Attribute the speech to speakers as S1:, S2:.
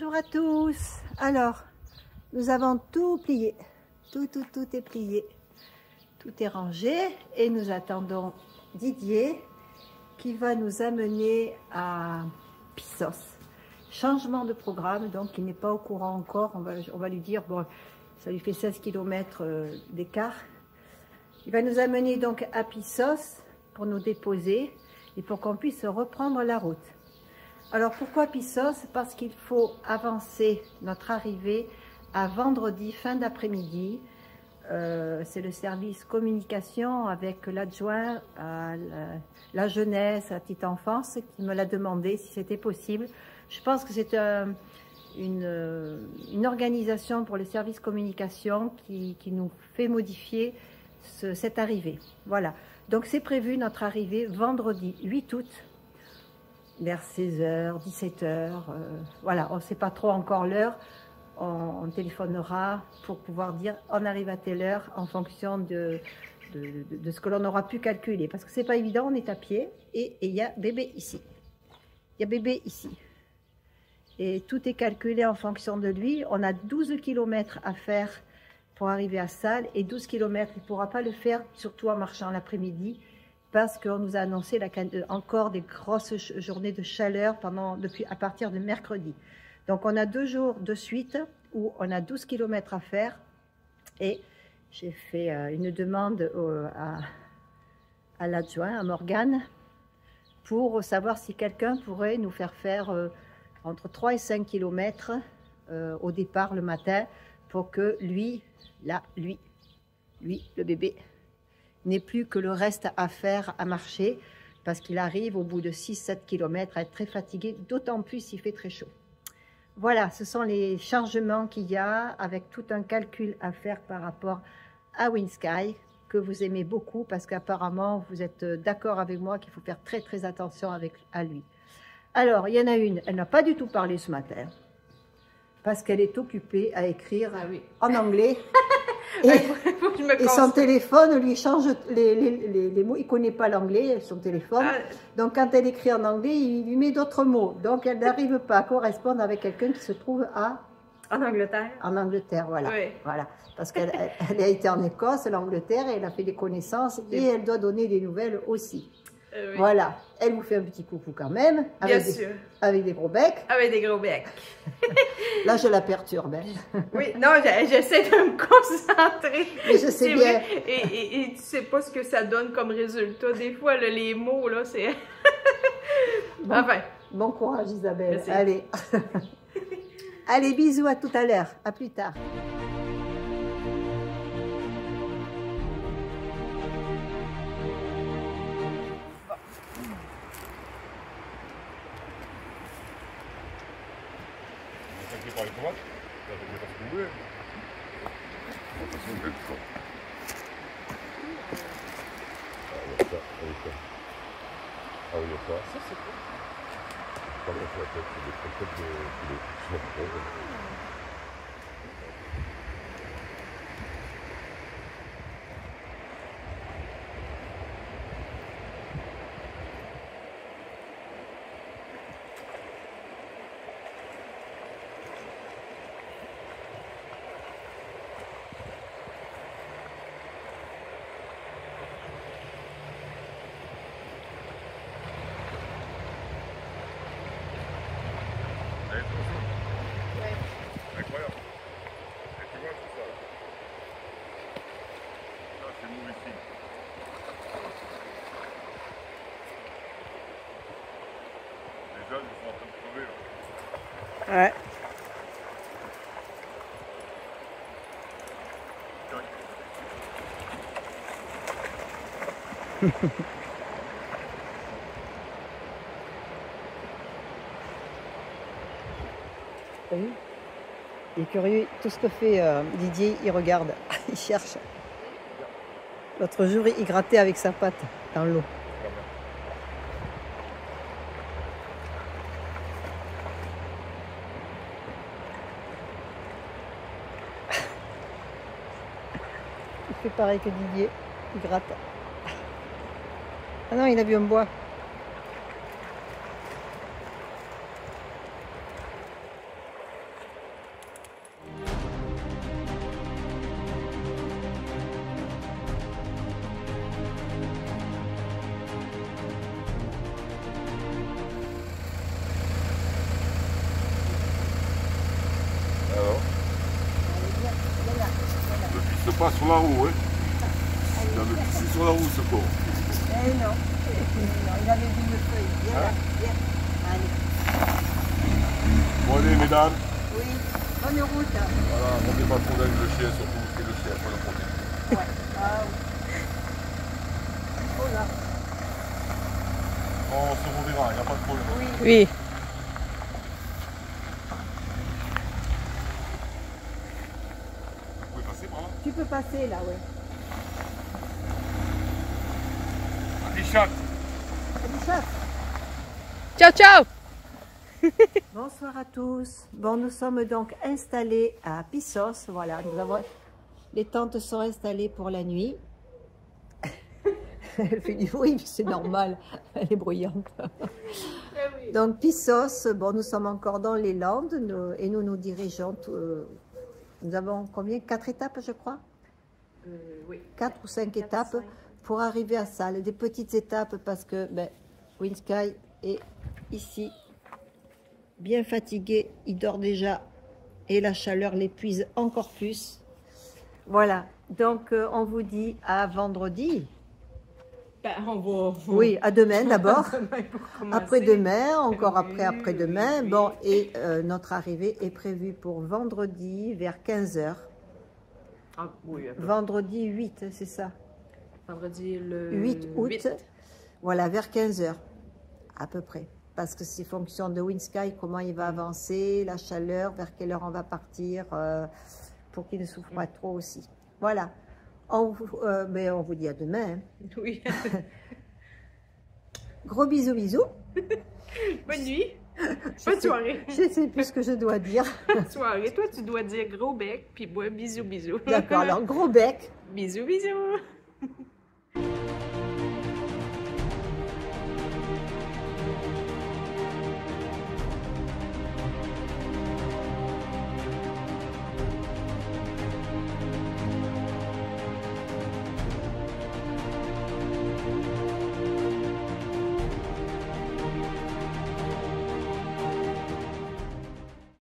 S1: Bonjour à tous. Alors, nous avons tout plié. Tout est plié. Tout est rangé et nous attendons Didier qui va nous amener à Pissos. Changement de programme, donc il n'est pas au courant encore. On va lui dire, bon, ça lui fait 16 km d'écart. Il va nous amener donc à Pissos pour nous déposer et pour qu'on puisse reprendre la route. Alors pourquoi Pissos? Parce qu'il faut avancer notre arrivée à vendredi fin d'après-midi. C'est le service communication avec l'adjoint à la jeunesse, à la petite enfance qui me l'a demandé si c'était possible. Je pense que c'est une organisation pour le service communication qui nous fait modifier cette arrivée. Voilà, donc c'est prévu notre arrivée vendredi 8 août vers 16h, 17h, voilà, on ne sait pas trop encore l'heure, on téléphonera pour pouvoir dire on arrive à telle heure en fonction de ce que l'on aura pu calculer, parce que c'est pas évident, on est à pied et il y a bébé ici, il y a bébé ici, et tout est calculé en fonction de lui. On a 12 km à faire pour arriver à Salles, et 12 km, il ne pourra pas le faire, surtout en marchant l'après-midi, parce qu'on nous a annoncé encore des grosses journées de chaleur à partir de mercredi. Donc on a 2 jours de suite où on a 12 km à faire, et j'ai fait une demande à l'adjoint, à Morgane, pour savoir si quelqu'un pourrait nous faire entre 3 et 5 km au départ le matin, pour que lui, le bébé, n'ait plus que le reste à faire, à marcher, parce qu'il arrive au bout de 6-7 km à être très fatigué, d'autant plus s'il fait très chaud. Voilà, ce sont les changements qu'il y a, avec tout un calcul à faire par rapport à WinSky, que vous aimez beaucoup, parce qu'apparemment vous êtes d'accord avec moi qu'il faut faire très attention à lui. Alors, il y en a une, elle n'a pas du tout parlé ce matin, parce qu'elle est occupée à écrire en anglais. Et son téléphone lui change les mots. Il ne connaît pas l'anglais, son téléphone. Donc quand elle écrit en anglais, il lui met d'autres mots. Donc elle n'arrive pas à correspondre avec quelqu'un qui se trouve
S2: en Angleterre.
S1: En Angleterre, voilà.
S2: Oui.
S1: Voilà. Parce qu'elle a été en Écosse, l'Angleterre, et elle a fait des connaissances, et elle doit donner des nouvelles aussi. Oui. Voilà, elle vous fait un petit coucou quand même, avec des gros becs.
S2: Avec des gros becs.
S1: Là, je la perturbe. Hein.
S2: Oui, non, j'essaie de me concentrer.
S1: Mais je sais bien.
S2: Et tu sais pas ce que ça donne comme résultat. Des fois, là, les mots, là, c'est...
S1: Bon, enfin. Bon courage, Isabelle.
S2: Merci.
S1: Allez. Allez, bisous, à tout à l'heure. À plus tard.
S3: Par les tomates, ça va pas se tomber. De toute façon, je vais le faire. Ah, il y a ça, ah oui, il y a ça. Ça, c'est quoi? Pas mal sur la tête, c'est des croquettes de poulet. Je m'en fous. Incroyable. Et tu vois tout ça. Là, c'est nous ici. Les jeunes, ils sont en train de crever là.
S1: Ouais. T'as vu? Il est curieux, tout ce que fait Didier, il regarde, il cherche. L'autre jour, il grattait avec sa patte dans l'eau. Il fait pareil que Didier, il gratte. Ah non, il a bu un bois.
S3: verra sur la roue, hein. Il avait pissé sur la roue, ce con.
S1: Eh non, il avait vu une feuille. Viens là, viens. Allez.
S3: Bon, allez, mesdames.
S1: Oui, bonne route.
S3: Voilà, montez pas trop avec le chien, surtout, c'est le chien, pas le problème.
S1: Ouais. Ah oui. Oh là.
S3: On se reverra, il n'y a pas de problème.
S2: Oui.
S3: Vous pouvez passer par là.
S1: Tu peux passer là, ouais.
S3: Allez, chat.
S1: Salut, chat.
S2: Ciao, ciao!
S1: Bonsoir à tous. Bon, nous sommes donc installés à Pissos. Voilà, les tentes sont installées pour la nuit. Elle fait du bruit, mais c'est normal. Elle est bruyante. Donc Pissos, bon, nous sommes encore dans les Landes et nous nous dirigeons. Nous avons combien? 4 étapes, je crois.
S2: Oui.
S1: 4 ou 5 étapes pour arriver à Salles. Des petites étapes parce que Windsky est ici. Bien fatigué, il dort déjà et la chaleur l'épuise encore plus. Voilà, donc on vous dit à vendredi.
S2: Ben, on va...
S1: Oui, à demain d'abord,
S2: Après-demain.
S1: après-demain, encore après-demain.
S2: Oui.
S1: Bon, et notre arrivée est prévue pour vendredi vers 15 h.
S2: Ah, oui,
S1: Vendredi 8, c'est ça?
S2: vendredi le
S1: 8 août,
S2: 8.
S1: voilà, vers 15 h à peu près. Parce que c'est fonction de Windsky, comment il va avancer, la chaleur, vers quelle heure on va partir, pour qu'il ne souffre pas trop aussi. Voilà. On vous dit à demain. Hein.
S2: Oui.
S1: Gros bisous, bisous.
S2: Bonne nuit. Bonne soirée.
S1: Je ne sais plus ce que je dois dire.
S2: Bonne soirée. Toi, tu dois dire gros bec, puis moi, bisous, bisous.
S1: D'accord, alors gros bec.
S2: Bisous, bisous.